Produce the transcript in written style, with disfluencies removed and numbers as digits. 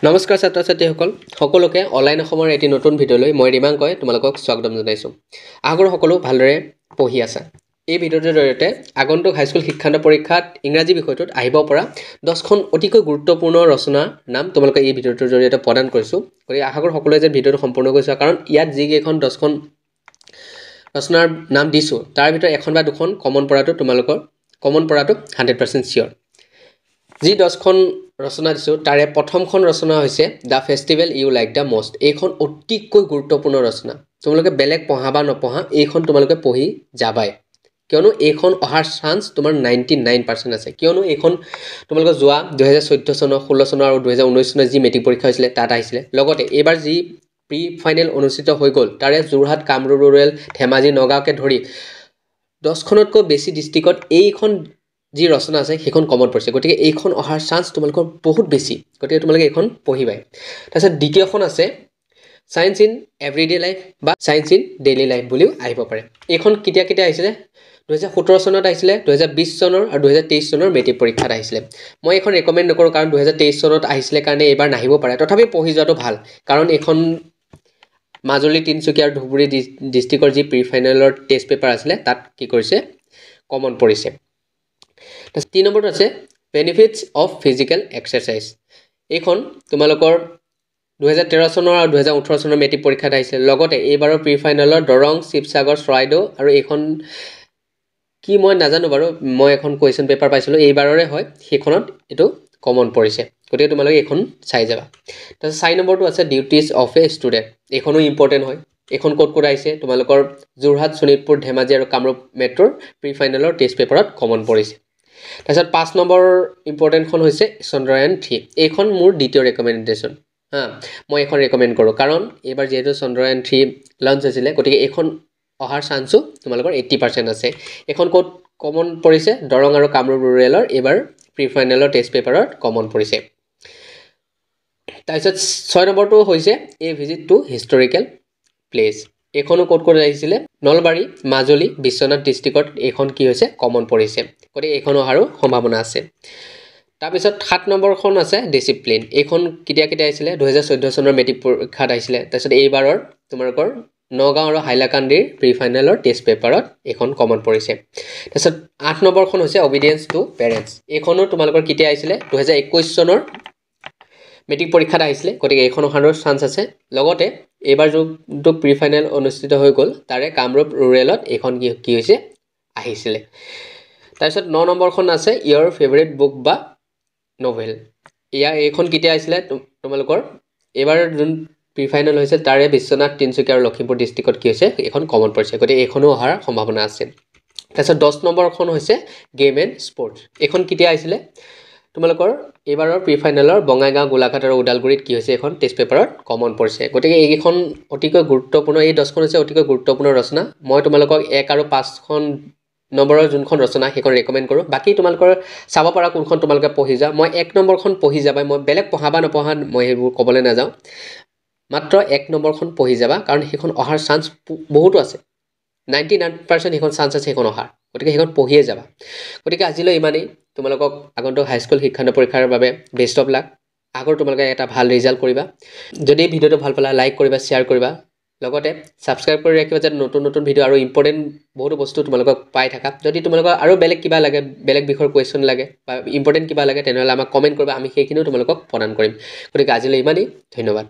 নমস্কাৰ ছাত্ৰ ছাত্ৰীসকল সকলোকে অনলাইন অসমৰ এটি নতুন ভিডিঅ'লৈ মই ৰিমাংকই তোমালোকক স্বাগতম জনাইছোঁ। আশা কৰোঁ সকলো ভালদৰে পঢ়ি আছা। এই ভিডিঅ'টোৰ জৰিয়তে আগন্তুক হাইস্কুল শিক্ষান্ত পৰীক্ষাত ইংৰাজী বিষয়টোত আহিব পৰা 10খন অতিকৈ গুৰুত্বপূৰ্ণ ৰচনাৰ নাম তোমালোকে এই ভিডিঅ'টোৰ জৰিয়তে প্ৰদান কৰিছোঁ। গতিকে আশা কৰোঁ সকলোৱে যে ভিডিঅ'টো সম্পূৰ্ণ কৰিছে, কাৰণ ইয়াত যিকেইখন 10খন ৰচনাৰ নাম দিছোঁ তাৰ ভিতৰত এখন বা দুখন কমন পৰাটো 100% চিয়'ৰ। যি 10খন ৰচনা দিছোঁ তাৰে প্ৰথমখন ৰচনা হৈছে the festival you like the most. এইখন অতিকৈ গুৰুত্বপূৰ্ণ ৰচনা। তোমালোকে বেলেগ পঢ়া বা নপঢ়া এইখন তোমালোকে পঢ়ি যাবাই, কিয়নো এইখন অহাৰ চান্স তোমাৰ 99% আছে। কিয়নো এইখন তোমালোকে যোৱা 2014 চনৰ 16 চনৰ আৰু 2019 চনৰ যি মেট্ৰিক পৰীক্ষা হৈছিলে তাত আহিছিলে। লগতে এইবাৰ যি প্ৰি ফাইনেল অনুষ্ঠিত হৈ গ'ল তাৰে যোৰহাট, কামৰূপ ৰুৰেল, ধেমাজি, নগাঁৱকে ধৰি 10খনতকৈ বেছি ডিষ্ট্ৰিক্টত এইখন যি ৰচনা আছে সেইখন কমন পৰিছে। গতিকে এইখন অহাৰ চান্স তোমালোকৰ বহুত বেছি, গতিকে তোমালোকে এইখন পঢ়িবাই। তাৰপিছত দ্বিতীয়খন আছে চায়েন্স ইন এভৰিডে লাইফ বা চায়েন্স ইন ডেইলি লাইফ বুলিও আহিব পাৰে। এইখন কেতিয়া আহিছিলে? 2017 চনত আহিছিলে, 2020 চনৰ আৰু 2023 চনৰ মেট্ৰিক পৰীক্ষাত আহিছিলে। মই এইখন ৰেকমেণ্ড নকৰোঁ, কাৰণ 2023 চনত আহিছিলে কাৰণে এইবাৰ নাহিব পাৰে। তথাপি পঢ়ি যোৱাটো ভাল, কাৰণ এইখন মাজুলী, তিনিচুকীয়া আৰু ধুবুৰী ডিষ্ট্ৰিক্টৰ যি প্ৰি ফাইনেলৰ টেষ্ট পেপাৰ আছিলে তাত কি কৰিছে? কমন পৰিছে। 3 নম্বৰটো আছে বেনিফিটছ অফ ফিজিকেল এক্সাৰচাইজ। এইখন তোমালোকৰ 2013 চনৰ আৰু 2018 চনৰ মেট্ৰিক পৰীক্ষাত আহিছিলে। লগতে এইবাৰৰ প্ৰি ফাইনেলৰ দৰং, শিৱসাগৰ, চৰাইদেউ আৰু এইখন কি মই নাজানো বাৰু, মই এখন কুৱেশ্যন পেপাৰ পাইছিলোঁ এইবাৰৰে হয়, সেইখনত এইটো কমন পৰিছে। গতিকে তোমালোকে এইখন চাই যাবা। তাৰপিছত 4 নম্বৰটো আছে ডিউটিজ অফ এ ষ্টুডেণ্ট। এইখনো ইম্পৰ্টেণ্ট হয়। এইখন ক'ত আহিছে? তোমালোকৰ যোৰহাট, শোণিতপুৰ, ধেমাজি আৰু কামৰূপ মেট্ৰ'ৰ প্ৰি ফাইনেলৰ টেষ্ট পেপাৰত কমন পৰিছে। তাৰপিছত 5 নম্বৰ ইম্পৰ্টেণ্টখন হৈছে চন্দ্ৰায়ন 3। এইখন মোৰ দ্বিতীয় ৰেকমেণ্ডেশ্যন। মই এইখন ৰেকমেণ্ড কৰোঁ, কাৰণ এইবাৰ যিহেতু চন্দ্ৰায়ন 3 লঞ্চ হৈছিলে, গতিকে এইখন অহাৰ চান্সো তোমালোকৰ 80% আছে। এইখন ক'ত কমন পৰিছে? দৰং আৰু কামৰূপ ৰুৰেলৰ এইবাৰ প্ৰি ফাইনেলৰ টেষ্ট পেপাৰত কমন পৰিছে। তাৰপিছত 6 নম্বৰটো হৈছে a visit to historical place. এইখনো ক'ত আহিছিলে? নলবাৰী, মাজুলী, বিশ্বনাথ ডিষ্ট্ৰিক্টত এইখন কি হৈছে? কমন পৰিছে। গতিকে এইখন অহাৰো সম্ভাৱনা আছে। তাৰপিছত 7 নম্বৰখন আছে ডিচিপ্লিন। এইখন কেতিয়া আহিছিলে? 2014 চনৰ মেট্ৰিক পৰীক্ষাত আহিছিলে। তাৰপিছত এইবাৰৰ তোমালোকৰ নগাঁও আৰু হাইলাকান্দিৰ প্ৰি ফাইনেলৰ টেষ্ট পেপাৰত এইখন কমন পৰিছে। তাৰপিছত 8 নম্বৰখন হৈছে অবিডিয়েঞ্চ টু পেৰেণ্টছ। এইখনো তোমালোকৰ কেতিয়া আহিছিলে? 2021 চনৰ মেট্ৰিক পৰীক্ষাত আহিছিলে। গতিকে এইখন অহাৰো চান্স আছে। লগতে এইবাৰ যোনটো প্ৰি ফাইনেল অনুষ্ঠিত হৈ গ'ল তাৰে কামৰূপ ৰুৰেলত এইখন কি হৈছে? আহিছিলে। তাৰপিছত 9 নম্বৰখন আছে ইয়ৰ ফেভৰেট বুক বা নভেল। এইখন কেতিয়া আহিছিলে? তোমালোকৰ এইবাৰ যোন প্ৰি ফাইনেল হৈছিল তাৰে বিশ্বনাথ, তিনিচুকীয়া আৰু লখিমপুৰ ডিষ্ট্ৰিক্টত কি হৈছে? এইখন কমন পৰিছে। গতিকে এইখনো অহাৰ সম্ভাৱনা আছে। তাৰপিছত 10 নম্বৰখন হৈছে গেম এণ্ড স্পৰ্টছ। এইখন কেতিয়া আহিছিলে? তোমালোকৰ এইবাৰৰ প্ৰি ফাইনেলৰ বঙাইগাঁও, গোলাঘাট আৰু ওদালগুৰিত কি হৈছে? এইখন টেষ্ট পেপাৰত কমন পৰিছে। গতিকে এইকেইখন অতিকৈ গুৰুত্বপূৰ্ণ, এই 10খন হৈছে অতিকৈ গুৰুত্বপূৰ্ণ ৰচনা। মই তোমালোকক 1 আৰু 5খন নম্বৰৰ যোনখন ৰচনা সেইখন ৰেকমেণ্ড কৰোঁ। বাকী তোমালোকৰ চাব পৰা কোনখন তোমালোকে পঢ়ি যোৱা। মই 1 নম্বৰখন পঢ়ি যাবা। মই বেলেগ পঢ়া বা নপঢ়া মই সেইবোৰ ক'বলৈ নাযাওঁ। মাত্ৰ 1 নম্বৰখন পঢ়ি যাবা, কাৰণ সেইখন অহাৰ চান্স বহুতো আছে। 99% সেইখন চান্স আছে সেইখন অহাৰ। গতিকে সেইখন পঢ়িয়ে যাবা। গতিকে আজিলৈ ইমানেই। তোমালোকক আগন্তুক হাইস্কুল শিক্ষান্ত পৰীক্ষাৰ বাবে বেষ্ট অফ লাক। আগৰ তোমালোকে এটা ভাল ৰিজাল্ট কৰিবা। যদি ভিডিঅ'টো ভাল পালা লাইক কৰিবা, শ্বেয়াৰ কৰিবা। লগতে ছাবস্ক্ৰাইব কৰি ৰাখিবা, যাতে নতুন ভিডিঅ' আৰু ইম্পৰ্টেণ্ট বহুতো বস্তু তোমালোকক পাই থাকা। যদি তোমালোকৰ আৰু বেলেগ কিবা লাগে, বেলেগ বিষয়ৰ কুৱেশ্যন লাগে বা ইম্পৰ্টেণ্ট কিবা লাগে, তেনেহ'লে আমাক কমেণ্ট কৰিবা। আমি সেইখিনিও তোমালোকক প্ৰদান কৰিম। গতিকে আজিলৈ ইমানেই। ধন্যবাদ।